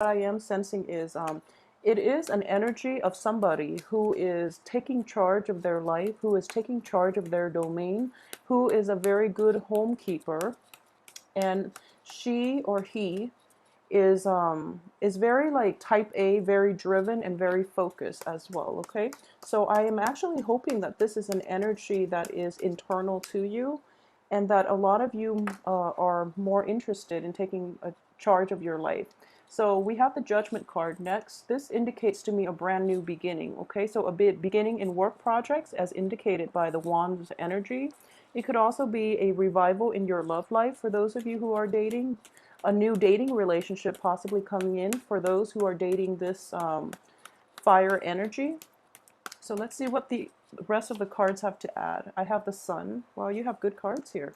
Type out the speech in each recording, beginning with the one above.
I am sensing is it is an energy of somebody who is taking charge of their life, who is taking charge of their domain, who is a very good homekeeper, and she or he is very like type A, very driven and very focused as well. Okay, so I am actually hoping that this is an energy that is internal to you, and that a lot of you are more interested in taking a charge of your life. So we have the Judgment card next. This indicates to me a brand new beginning. Okay, so a bit beginning in work projects as indicated by the Wand's energy. It could also be a revival in your love life for those of you who are dating, a new dating relationship possibly coming in for those who are dating this fire energy. So let's see what the rest of the cards have to add. I have the Sun. Well, you have good cards here.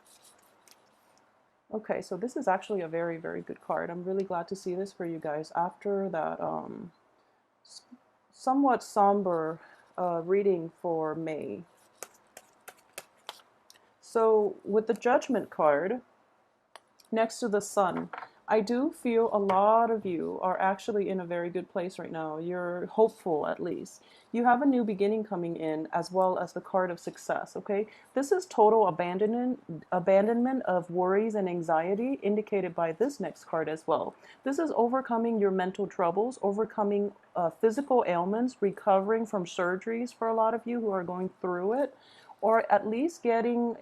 Okay, so this is actually a very, very good card. I'm really glad to see this for you guys after that somewhat somber reading for May. So with the Judgment card, next to the Sun, I do feel a lot of you are actually in a very good place right now. You're hopeful, at least. You have a new beginning coming in, as well as the card of success. Okay, this is total abandonment of worries and anxiety, indicated by this next card as well. This is overcoming your mental troubles, overcoming physical ailments, recovering from surgeries for a lot of you who are going through it, or at least getting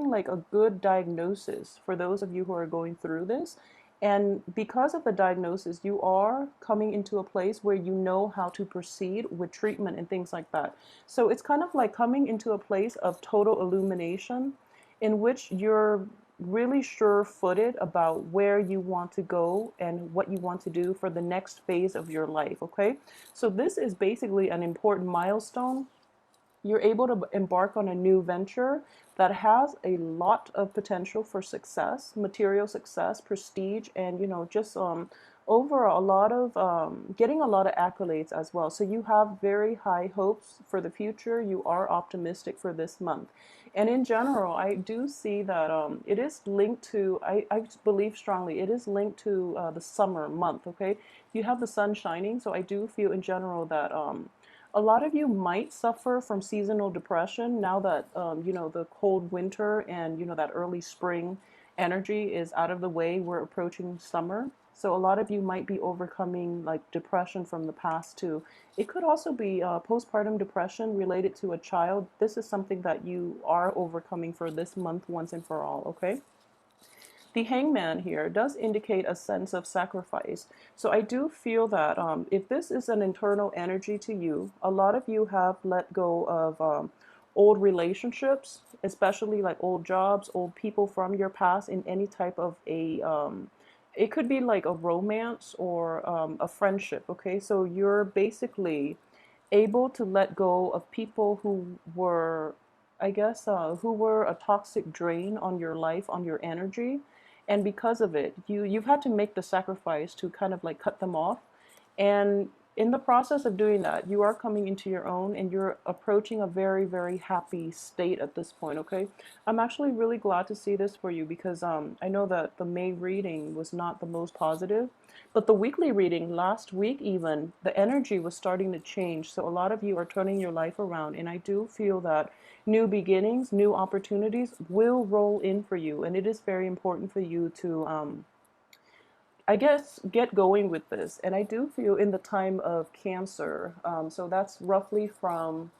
like a good diagnosis for those of you who are going through this. And because of the diagnosis, you are coming into a place where you know how to proceed with treatment and things like that. So it's kind of like coming into a place of total illumination in which you're really sure-footed about where you want to go and what you want to do for the next phase of your life, okay? So this is basically an important milestone. You're able to embark on a new venture that has a lot of potential for success, material success, prestige, and just overall a lot of getting a lot of accolades as well. So you have very high hopes for the future. You are optimistic for this month. And in general, I do see that it is linked to, I believe strongly, it is linked to the summer month, okay? You have the sun shining, so I do feel in general that a lot of you might suffer from seasonal depression now that the cold winter and that early spring energy is out of the way. We're approaching summer, so a lot of you might be overcoming like depression from the past too. It could also be postpartum depression related to a child. This is something that you are overcoming for this month once and for all. Okay. The hangman here does indicate a sense of sacrifice. So I do feel that if this is an internal energy to you, a lot of you have let go of old relationships, especially like old jobs, old people from your past in any type of it could be like a romance or a friendship, okay? So you're basically able to let go of people who were, I guess, who were a toxic drain on your life, on your energy, and because of it, you've had to make the sacrifice to kind of like cut them off. And in the process of doing that, you are coming into your own and you're approaching a very, very happy state at this point, okay? I'm actually really glad to see this for you because I know that the May reading was not the most positive, but the weekly reading last week, even, the energy was starting to change. So a lot of you are turning your life around, and I do feel that new beginnings, new opportunities will roll in for you, and it is very important for you to I guess get going with this. And I do feel in the time of Cancer, so that's roughly from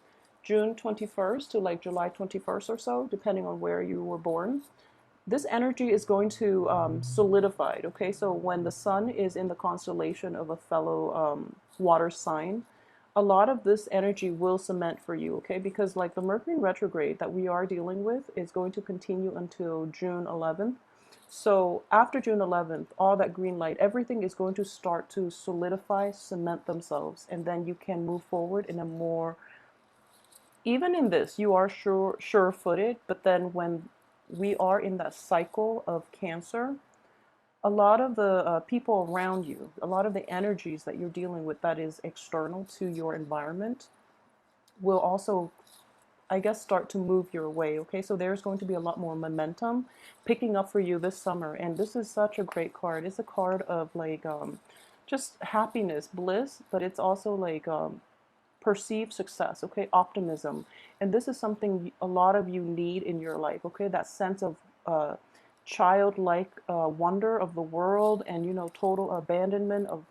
June 21st to like July 21st or so, depending on where you were born. This energy is going to solidify. Okay, so when the sun is in the constellation of a fellow water sign, a lot of this energy will cement for you, okay? Because like the Mercury retrograde that we are dealing with is going to continue until June 11th. So after June 11th, all that green light, everything is going to start to solidify, cement themselves, and then you can move forward in a more, even in this, you are sure-footed, but then when we are in that cycle of Cancer, a lot of the people around you, a lot of the energies that you're dealing with that is external to your environment will also I guess, start to move your way. Okay, so there's going to be a lot more momentum picking up for you this summer, and this is such a great card. It's a card of like just happiness, bliss, but it's also like perceived success, okay, optimism. And this is something a lot of you need in your life, okay, that sense of childlike wonder of the world, and total abandonment of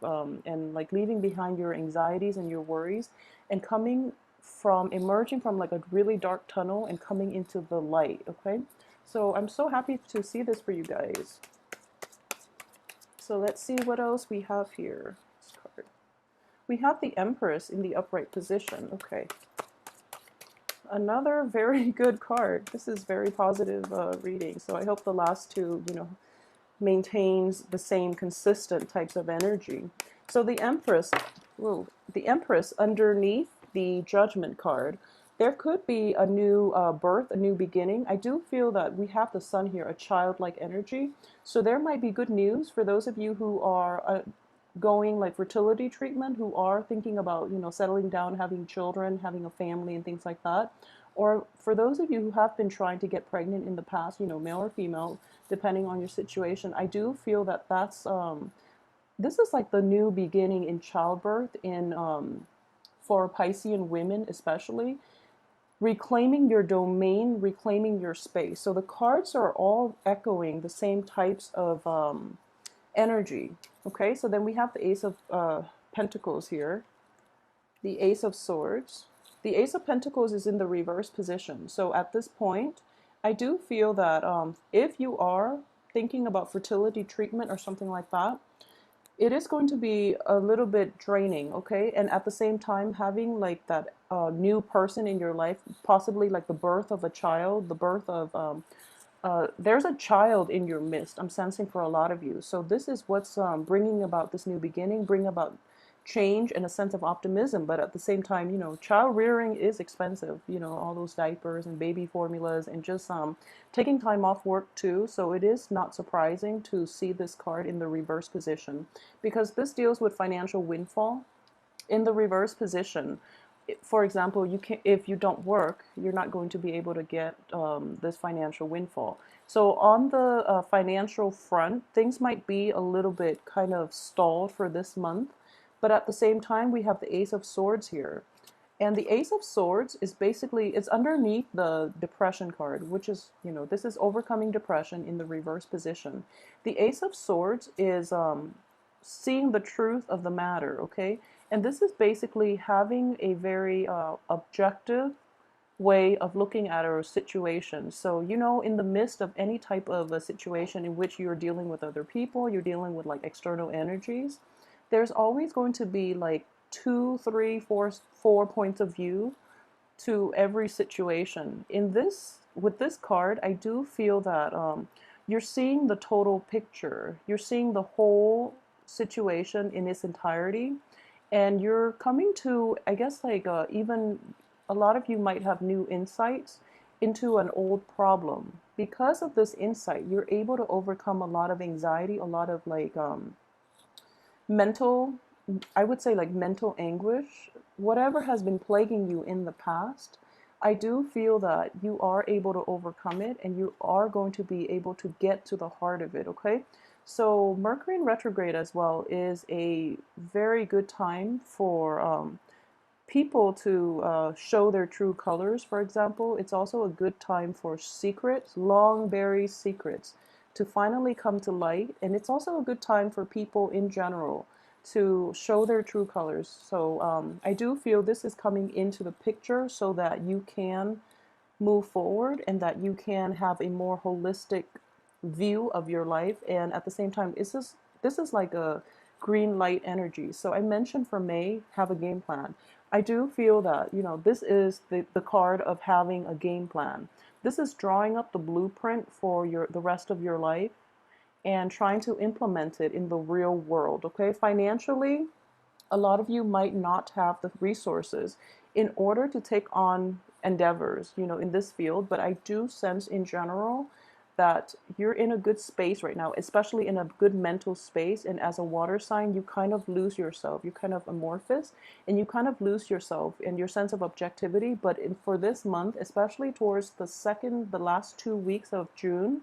and like leaving behind your anxieties and your worries, and coming from emerging from like a really dark tunnel and coming into the light. Okay, so I'm so happy to see this for you guys. So let's see what else we have here. This card. We have the Empress in the upright position. Okay. Another very good card. This is very positive reading. So I hope the last two, maintains the same consistent types of energy. So the Empress, whoa, the Empress underneath the Judgment card, there could be a new birth, a new beginning. I do feel that we have the Sun here, a childlike energy. So there might be good news for those of you who are going like fertility treatment, who are thinking about settling down, having children, having a family and things like that. Or for those of you who have been trying to get pregnant in the past, male or female, depending on your situation, I do feel that that's this is like the new beginning in childbirth in for Piscean women especially, reclaiming your domain, reclaiming your space. So the cards are all echoing the same types of energy. Okay, so then we have the Ace of Pentacles here, the Ace of Swords. The Ace of Pentacles is in the reverse position. So at this point, I do feel that if you are thinking about fertility treatment or something like that, it is going to be a little bit draining, okay? And at the same time, having like that new person in your life, possibly like the birth of a child, the birth of there's a child in your midst, I'm sensing, for a lot of you. So this is what's bringing about this new beginning, bring about change and a sense of optimism. But at the same time, child rearing is expensive, all those diapers and baby formulas, and just taking time off work too. So it is not surprising to see this card in the reverse position, because this deals with financial windfall. In the reverse position, for example, you can, if you don't work, you're not going to be able to get this financial windfall. So on the financial front, things might be a little bit kind of stalled for this month. But at the same time, we have the Ace of Swords here. And the Ace of Swords is basically, it's underneath the Depression card, which is, this is overcoming depression in the reverse position. The Ace of Swords is seeing the truth of the matter, okay? And this is basically having a very objective way of looking at our situation. So, in the midst of any type of a situation in which you're dealing with other people, you're dealing with like external energies, there's always going to be like 2, 3, 4 points of view to every situation. With this card, I do feel that you're seeing the total picture. You're seeing the whole situation in its entirety, and you're coming to, I guess, like even a lot of you might have new insights into an old problem. Because of this insight, you're able to overcome a lot of anxiety, a lot of like mental, I would say like mental anguish, whatever has been plaguing you in the past. I do feel that you are able to overcome it, and you are going to be able to get to the heart of it, okay? So Mercury in retrograde as well is a very good time for people to show their true colors, for example. It's also a good time for secrets, long buried secrets, to finally come to light. And it's also a good time for people in general to show their true colors. So I do feel this is coming into the picture so that you can move forward and that you can have a more holistic view of your life. And at the same time, this is like a green light energy. So I mentioned for May, have a game plan. I do feel that, this is the card of having a game plan. This is drawing up the blueprint for the rest of your life and trying to implement it in the real world, okay? Financially, a lot of you might not have the resources in order to take on endeavors, in this field, but I do sense in general that you're in a good space right now, especially in a good mental space. And as a water sign, you kind of lose yourself. You're kind of amorphous and you kind of lose yourself and your sense of objectivity. But for this month, especially towards the last 2 weeks of June,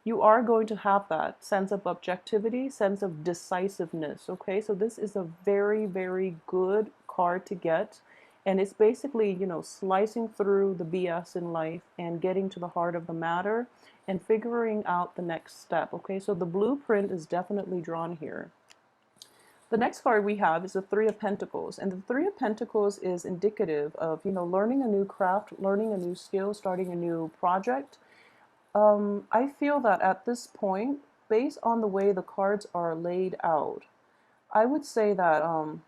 you are going to have that sense of objectivity, sense of decisiveness. Okay, so this is a very, very good card to get. And it's basically, slicing through the BS in life and getting to the heart of the matter and figuring out the next step. Okay, so the blueprint is definitely drawn here. The next card we have is the Three of Pentacles. And the Three of Pentacles is indicative of, learning a new craft, learning a new skill, starting a new project. I feel that at this point, based on the way the cards are laid out, I would say that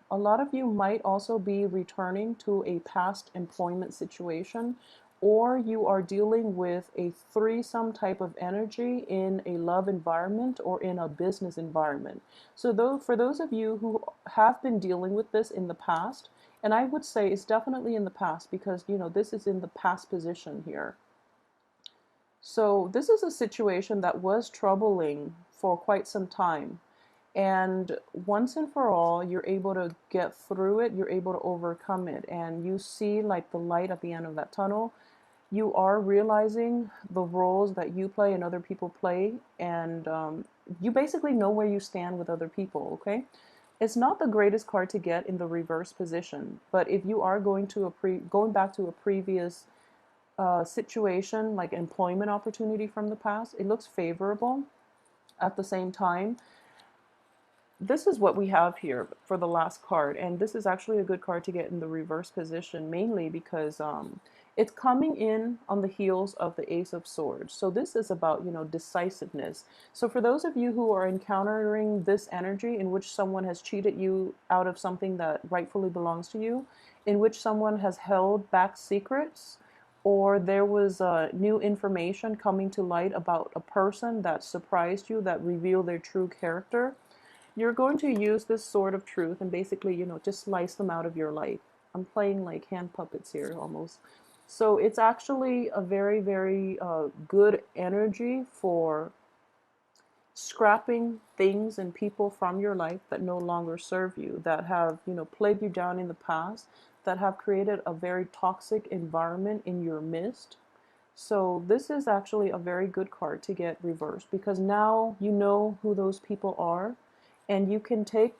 a lot of you might also be returning to a past employment situation, or you are dealing with a threesome type of energy in a love environment or in a business environment. So for those of you who have been dealing with this in the past, and I would say it's definitely in the past because, this is in the past position here. So this is a situation that was troubling for quite some time. And once and for all, you're able to get through it, you're able to overcome it, and you see like the light at the end of that tunnel. You are realizing the roles that you play and other people play, and you basically know where you stand with other people, okay? It's not the greatest card to get in the reverse position, but if you are going back to a previous situation, like employment opportunity from the past, it looks favorable. At the same time, this is what we have here for the last card, and this is actually a good card to get in the reverse position, mainly because it's coming in on the heels of the Ace of Swords. So this is about, decisiveness. So for those of you who are encountering this energy in which someone has cheated you out of something that rightfully belongs to you, in which someone has held back secrets, or there was new information coming to light about a person that surprised you, that revealed their true character, you're going to use this sword of truth and basically, just slice them out of your life. I'm playing like hand puppets here almost. So it's actually a very, very good energy for scrapping things and people from your life that no longer serve you, that have, plagued you down in the past, that have created a very toxic environment in your midst. So this is actually a very good card to get reversed because now you know who those people are and you can take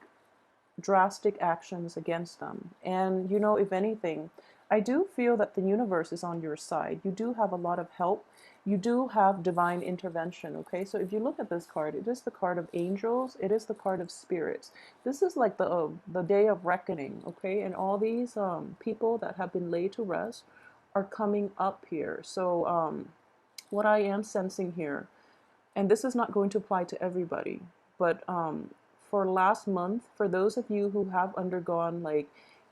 drastic actions against them. And if anything, I do feel that the universe is on your side. You do have a lot of help. You do have divine intervention, okay? So if you look at this card, it is the card of angels. It is the card of spirits. This is like the day of reckoning, okay? And all these people that have been laid to rest are coming up here. So what I am sensing here, and this is not going to apply to everybody, but for last month, for those of you who have undergone like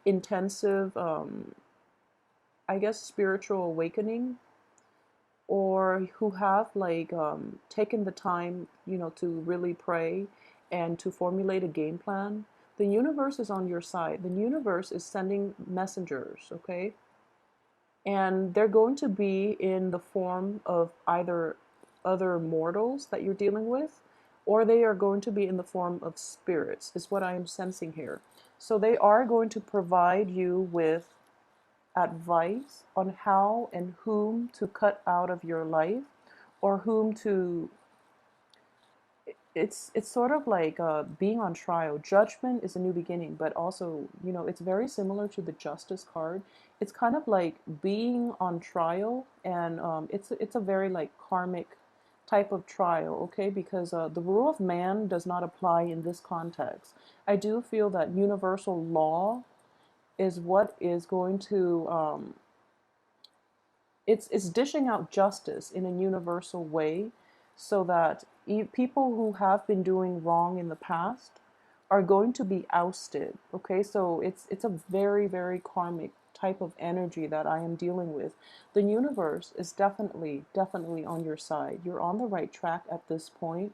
intensive, I guess, spiritual awakening, or who have like taken the time, to really pray and to formulate a game plan, the universe is on your side. The universe is sending messengers, okay? And they're going to be in the form of either other mortals that you're dealing with, or they are going to be in the form of spirits, is what I am sensing here. So they are going to provide you with advice on how and whom to cut out of your life, or whom to, it's sort of like being on trial. Judgment is a new beginning, but also, it's very similar to the Justice card. It's kind of like being on trial, and it's a very like karmic type of trial, okay? Because the rule of man does not apply in this context. I do feel that universal law is what is going to it's dishing out justice in a universal way, so that people who have been doing wrong in the past are going to be ousted, okay? So it's a very, very karmic type of energy that I am dealing with. The universe is definitely on your side. You're on the right track at this point.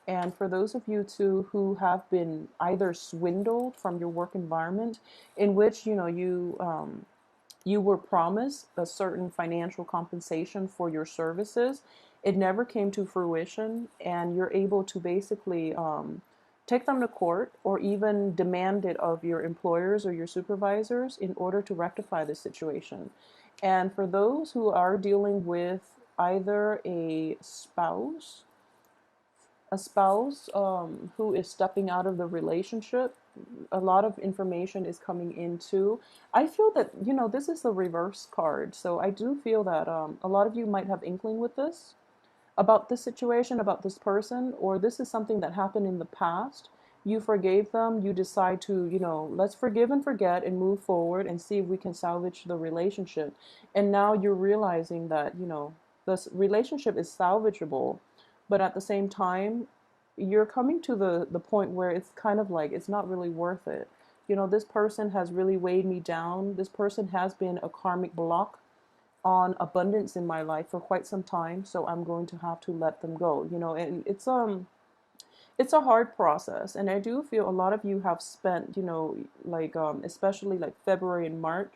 And for those of you too who have been either swindled from your work environment, in which you were promised a certain financial compensation for your services, it never came to fruition, and you're able to basically take them to court or even demand it of your employers or your supervisors in order to rectify the situation. And for those who are dealing with either a spouse who is stepping out of the relationship, a lot of information is coming into. I feel that, this is the reverse card. So I do feel that a lot of you might have inkling with this, about this situation, about this person, or this is something that happened in the past. You forgave them, you decide to, let's forgive and forget and move forward and see if we can salvage the relationship. And now you're realizing that, this relationship is salvageable, but at the same time, you're coming to the point where it's kind of like it's not really worth it. This person has really weighed me down. This person has been a karmic block on abundance in my life for quite some time, so I'm going to have to let them go. And it's a hard process, and I do feel a lot of you have spent, like especially like February and March,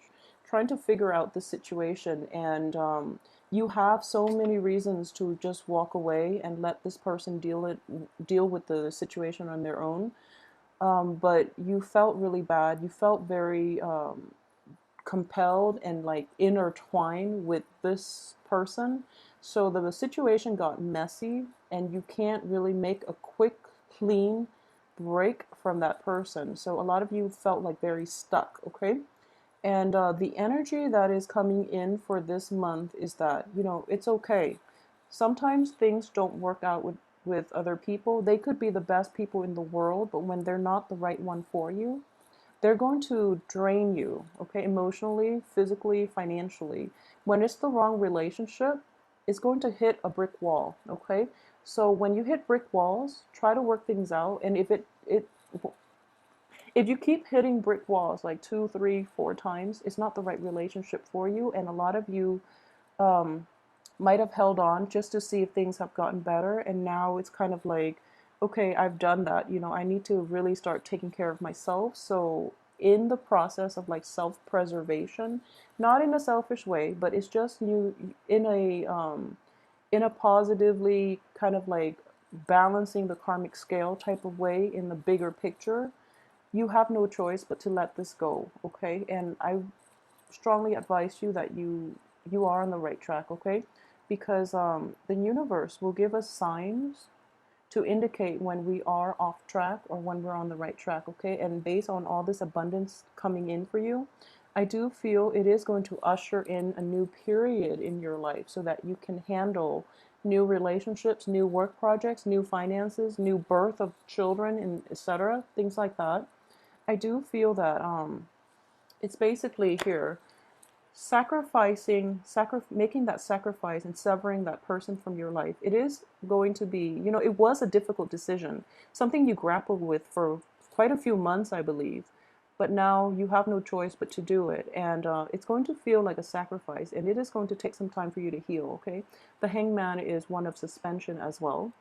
trying to figure out the situation, and you have so many reasons to just walk away and let this person deal with the situation on their own. But you felt really bad. You felt very compelled and like intertwined with this person. So the situation got messy, and you can't really make a quick, clean break from that person. So a lot of you felt like very stuck, okay? And the energy that is coming in for this month is that, it's okay. Sometimes things don't work out with other people. They could be the best people in the world, but when they're not the right one for you, they're going to drain you, okay, emotionally, physically, financially. When it's the wrong relationship, it's going to hit a brick wall, okay? So when you hit brick walls, try to work things out. And if you keep hitting brick walls like 2, 3, 4 times, it's not the right relationship for you. And a lot of you um, might have held on just to see if things have gotten better. And now it's kind of like, okay, I've done that. I need to really start taking care of myself. So, in the process of like self preservation, not in a selfish way, but it's just you in a positively kind of like balancing the karmic scale type of way in the bigger picture, you have no choice but to let this go, okay? And I strongly advise you that you are on the right track, okay? Because the universe will give us signs to indicate when we are off track or when we're on the right track, okay? And based on all this abundance coming in for you, I do feel it is going to usher in a new period in your life so that you can handle new relationships, new work projects, new finances, new birth of children, and etc. Things like that. I do feel that it's basically here making that sacrifice and severing that person from your life. It is going to be, it was a difficult decision, something you grappled with for quite a few months, I believe, but now you have no choice but to do it. And it's going to feel like a sacrifice, and it is going to take some time for you to heal, okay? The hangman is one of suspension as well,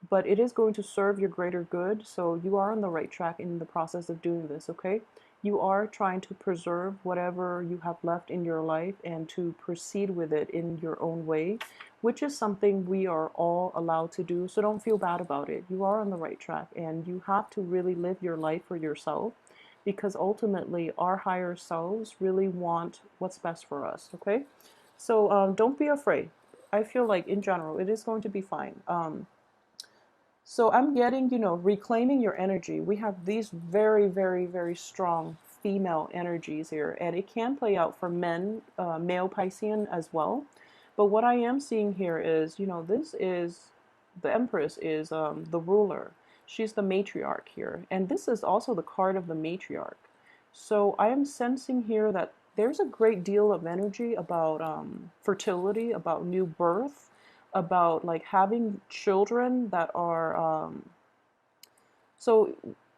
but it is going to serve your greater good. So you are on the right track in the process of doing this, okay? You are trying to preserve whatever you have left in your life and to proceed with it in your own way, which is something we are all allowed to do. So don't feel bad about it. You are on the right track, and you have to really live your life for yourself, because ultimately our higher selves really want what's best for us, okay? So don't be afraid. I feel like in general it is going to be fine. So I'm getting, reclaiming your energy. We have these very, very, very strong female energies here, and it can play out for men, male Piscean as well. But what I am seeing here is, this is the Empress is the ruler. She's the matriarch here, and this is also the card of the matriarch. So I am sensing here that there's a great deal of energy about fertility, about new birth, about like having children that are so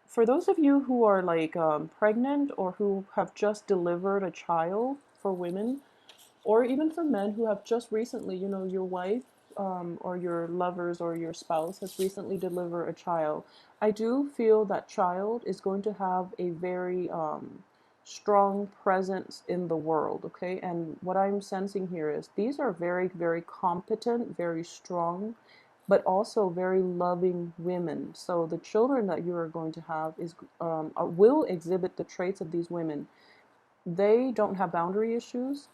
for those of you who are like pregnant or who have just delivered a child, for women, or even for men who have just recently, your wife or your lovers or your spouse has recently delivered a child, I do feel that child is going to have a very strong presence in the world, okay? And what I'm sensing here is these are very, very competent, very strong, but also very loving women. So the children that you are going to have will exhibit the traits of these women. They don't have boundary issues.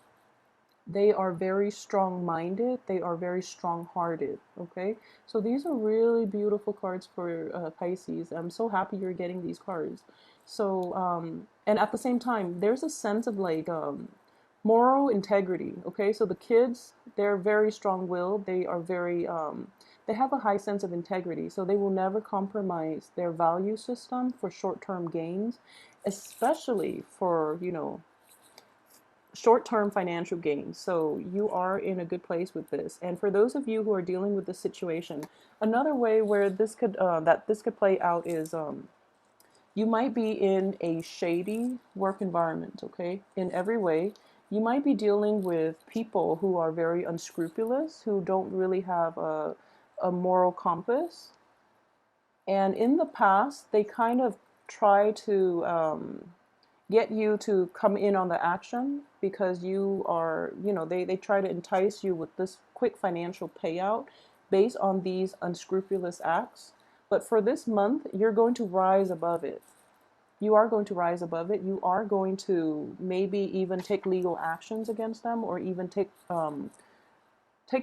They are very strong-minded. They are very strong-hearted. Okay, so these are really beautiful cards for Pisces. I'm so happy you're getting these cards. So, and at the same time, there's a sense of like moral integrity. Okay, so the kids, they're very strong-willed. They are very, they have a high sense of integrity. So they will never compromise their value system for short-term gains, especially for, short-term financial gains. So you are in a good place with this. And for those of you who are dealing with this situation, another way where this could play out is you might be in a shady work environment. Okay, in every way. You might be dealing with people who are very unscrupulous, who don't really have a moral compass. And in the past, they kind of try to get you to come in on the action because they try to entice you with this quick financial payout based on these unscrupulous acts. But for this month, you're going to rise above it. You are going to rise above it. You are going to maybe even take legal actions against them, or even take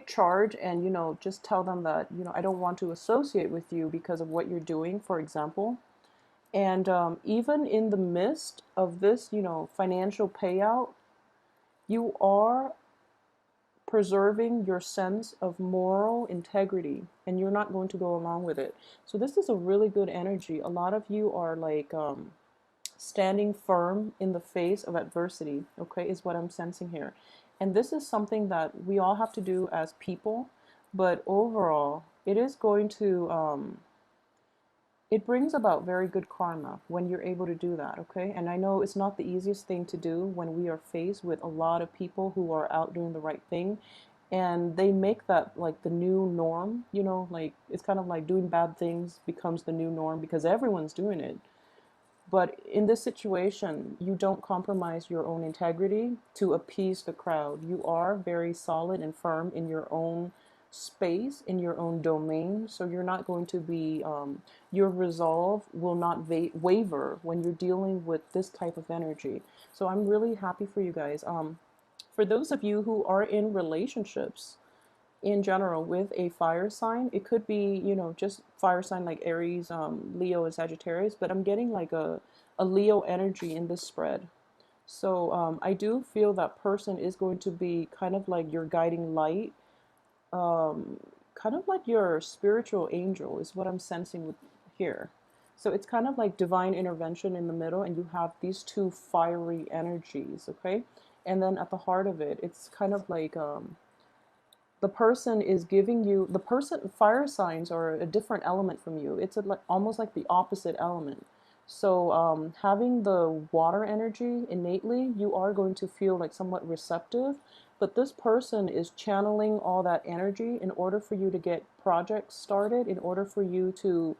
charge and just tell them that I don't want to associate with you because of what you're doing, for example. And even in the midst of this, financial payout, you are preserving your sense of moral integrity, and you're not going to go along with it. So this is a really good energy. A lot of you are like standing firm in the face of adversity, okay, is what I'm sensing here. And this is something that we all have to do as people, but overall, it is going to it brings about very good karma when you're able to do that, okay? And I know it's not the easiest thing to do when we are faced with a lot of people who are out doing the right thing, and they make that like the new norm, like it's kind of like doing bad things becomes the new norm because everyone's doing it. But in this situation, you don't compromise your own integrity to appease the crowd. You are very solid and firm in your own space, in your own domain. So you're not going to be, your resolve will not waver when you're dealing with this type of energy. So I'm really happy for you guys. For those of you who are in relationships, in general with a fire sign, it could be just fire sign like Aries, Leo, and Sagittarius, but I'm getting like a Leo energy in this spread. So I do feel that person is going to be kind of like your guiding light, kind of like your spiritual angel is what I'm sensing with here. So it's kind of like divine intervention in the middle, and you have these two fiery energies, okay? And then at the heart of it, it's kind of like the person is giving you the person fire signs are a different element from you. It's like almost like the opposite element. So having the water energy innately, you are going to feel like somewhat receptive, but this person is channeling all that energy in order for you to get projects started, in order for you to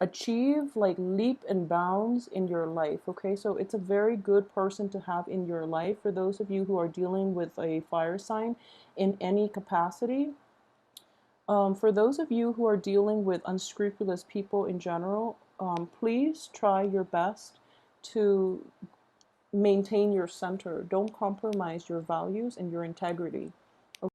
achieve like leap and bounds in your life. Okay, so it's a very good person to have in your life for those of you who are dealing with a fire sign in any capacity. For those of you who are dealing with unscrupulous people in general, please try your best to maintain your center. Don't compromise your values and your integrity.